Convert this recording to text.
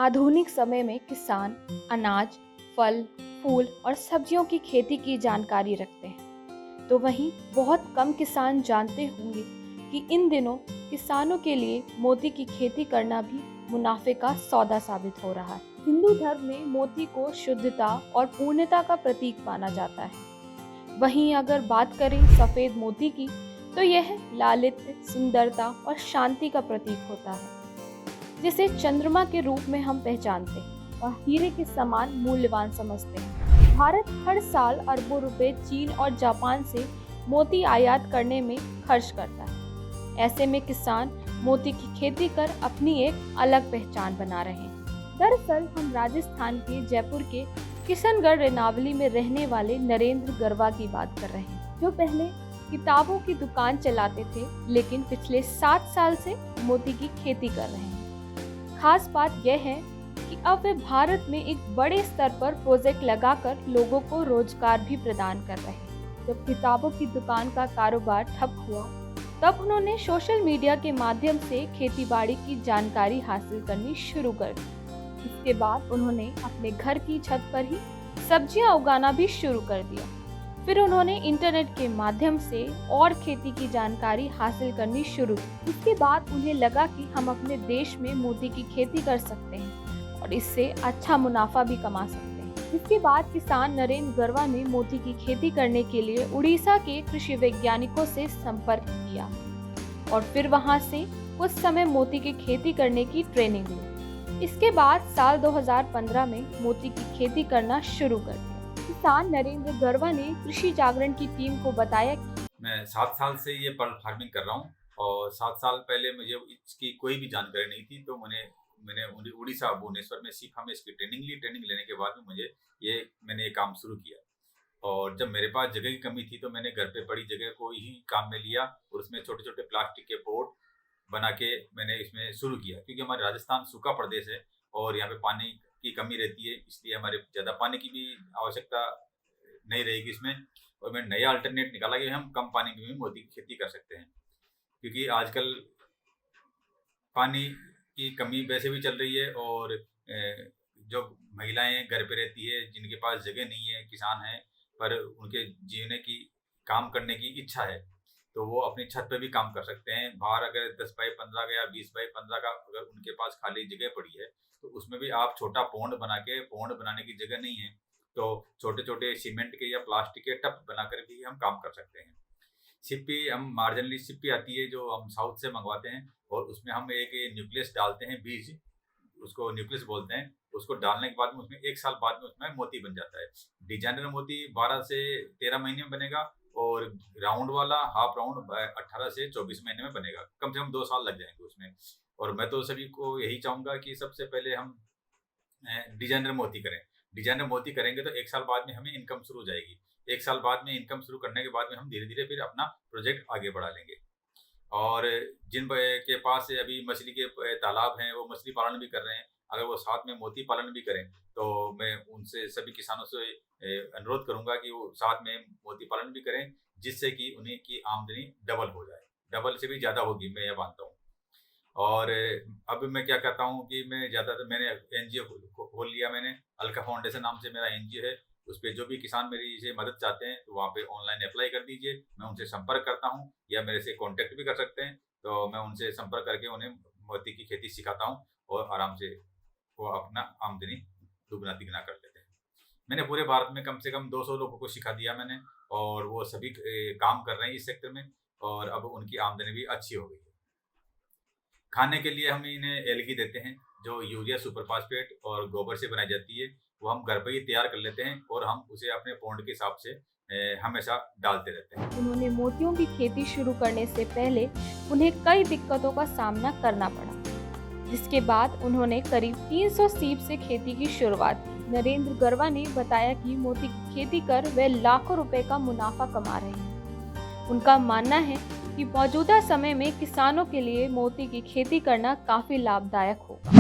आधुनिक समय में किसान अनाज, फल, फूल और सब्जियों की खेती की जानकारी रखते हैं, तो वहीं बहुत कम किसान जानते होंगे कि इन दिनों किसानों के लिए मोती की खेती करना भी मुनाफे का सौदा साबित हो रहा है। हिंदू धर्म में मोती को शुद्धता और पूर्णता का प्रतीक माना जाता है। वहीं अगर बात करें सफेद मोती की, तो यह लालित्य, सुंदरता और शांति का प्रतीक होता है, जिसे चंद्रमा के रूप में हम पहचानते हैं और हीरे के समान मूल्यवान समझते हैं। भारत हर साल अरबों रुपए चीन और जापान से मोती आयात करने में खर्च करता है। ऐसे में किसान मोती की खेती कर अपनी एक अलग पहचान बना रहे हैं। दरअसल हम राजस्थान के जयपुर के किशनगढ़ रेनावली में रहने वाले नरेंद्र गरवा की बात कर रहे हैं, जो पहले किताबों की दुकान चलाते थे, लेकिन पिछले 7 साल से मोती की खेती कर रहे हैं। खास बात यह है कि अब वे भारत में एक बड़े स्तर पर प्रोजेक्ट लगाकर लोगों को रोजगार भी प्रदान कर रहे हैं। जब किताबों की दुकान का कारोबार ठप हुआ, तब उन्होंने सोशल मीडिया के माध्यम से खेतीबाड़ी की जानकारी हासिल करनी शुरू कर दी। इसके बाद उन्होंने अपने घर की छत पर ही सब्जियां उगाना भी शुरू कर दिया। फिर उन्होंने इंटरनेट के माध्यम से और खेती की जानकारी हासिल करनी शुरू की। इसके बाद उन्हें लगा कि हम अपने देश में मोती की खेती कर सकते हैं और इससे अच्छा मुनाफा भी कमा सकते हैं। इसके बाद किसान नरेंद्र गरवा ने मोती की खेती करने के लिए उड़ीसा के कृषि वैज्ञानिकों से संपर्क किया और फिर वहां से कुछ समय मोती की खेती करने की ट्रेनिंग ली। इसके बाद साल 2015 में मोती की खेती करना शुरू कर दिया। किसान नरेंद्र गरवा ने कृषि जागरण की टीम को बताया कि मैं 7 साल से ये पर्ल फार्मिंग कर रहा हूँ और 7 साल पहले मुझे इसकी कोई भी जानकारी नहीं थी, तो मैंने उड़ीसा भुवनेश्वर में सीखा, मैं इसकी ट्रेनिंग ली। ट्रेनिंग लेने के बाद में मैंने ये काम शुरू किया और जब मेरे पास जगह की कमी थी तो मैंने घर पे पड़ी जगह को ही काम में लिया और उसमें छोटे छोटे प्लास्टिक के पॉट बना के मैंने इसमें शुरू किया। क्योंकि हमारे राजस्थान सूखा प्रदेश है और यहाँ पे पानी की कमी रहती है, इसलिए हमारे ज़्यादा पानी की भी आवश्यकता नहीं रहेगी इसमें। और मैंने नया अल्टरनेट निकाला कि हम कम पानी में भी मोती की खेती कर सकते हैं, क्योंकि आजकल पानी की कमी वैसे भी चल रही है और जो महिलाएं घर पे रहती है, जिनके पास जगह नहीं है, किसान हैं पर उनके जीने की काम करने की इच्छा है, तो वो अपनी छत पे भी काम कर सकते हैं। बाहर अगर 10 बाई 15 का या 20 बाई 15 का अगर उनके पास खाली जगह पड़ी है, तो उसमें भी आप छोटा पौंड बनाने की जगह नहीं है तो छोटे छोटे सीमेंट के या प्लास्टिक के टब बनाकर भी हम काम कर सकते हैं। सिप्पी, हम मार्जिनली सिप्पी आती है जो हम साउथ से मंगवाते हैं और उसमें हम एक न्यूक्लियस डालते हैं, बीज, उसको न्यूक्लियस बोलते हैं। उसको डालने के बाद में उसमें 1 साल बाद में उसमें मोती बन जाता है। डिजाइनर मोती 12 से 13 महीने में बनेगा और राउंड वाला हाफ राउंड 18 से 24 महीने में बनेगा। कम से कम 2 साल लग जाएंगे उसमें। और मैं तो सभी को यही चाहूँगा कि सबसे पहले हम डिजाइनर मोती करें। डिजाइनर मोती करेंगे तो 1 साल बाद में हमें इनकम शुरू हो जाएगी। 1 साल बाद में इनकम शुरू करने के बाद में हम धीरे धीरे फिर अपना प्रोजेक्ट आगे बढ़ा लेंगे। और जिन के पास अभी मछली के तालाब हैं, वो मछली पालन भी कर रहे हैं, अगर वो साथ में मोती पालन भी करें तो मैं उनसे, सभी किसानों से अनुरोध करूंगा कि वो साथ में मोती पालन भी करें, जिससे कि उन्हें की आमदनी डबल हो जाए। डबल से भी ज़्यादा होगी, मैं ये मानता हूँ। और अब मैं क्या करता हूँ कि मैं ज़्यादातर मैंने एनजीओ खोल लिया। मैंने अलका फाउंडेशन नाम से मेरा एनजीओ है, उस पर जो भी किसान मेरी से मदद चाहते हैं तो वहाँ पे ऑनलाइन अप्लाई कर दीजिए। मैं उनसे संपर्क करता हूँ या मेरे से कांटेक्ट भी कर सकते हैं, तो मैं उनसे संपर्क करके उन्हें मोती की खेती सिखाता हूँ और आराम से वो अपना आमदनी दुगना तिगना कर लेते हैं। मैंने पूरे भारत में कम से कम 200 लोगों को सिखा दिया मैंने, और वो सभी काम कर रहे हैं इस सेक्टर में और अब उनकी आमदनी भी अच्छी हो गई है। खाने के लिए हम इन्हें एलगी देते हैं, जो यूरिया, सुपर फास्फेट और गोबर से बनाई जाती है। वो हम घर पर ही तैयार कर लेते हैं और हम उसे अपने पौंड के हिसाब से हमेशा डालते रहते हैं। उन्होंने मोतियों की खेती शुरू करने से पहले उन्हें कई दिक्कतों का सामना करना पड़ा, जिसके बाद उन्होंने करीब 300 सीप से खेती की शुरुआत की। नरेंद्र गरवा ने बताया कि मोती की खेती कर वे लाखों रुपए का मुनाफा कमा रहे हैं। उनका मानना है कि मौजूदा समय में किसानों के लिए मोती की खेती करना काफी लाभदायक होगा।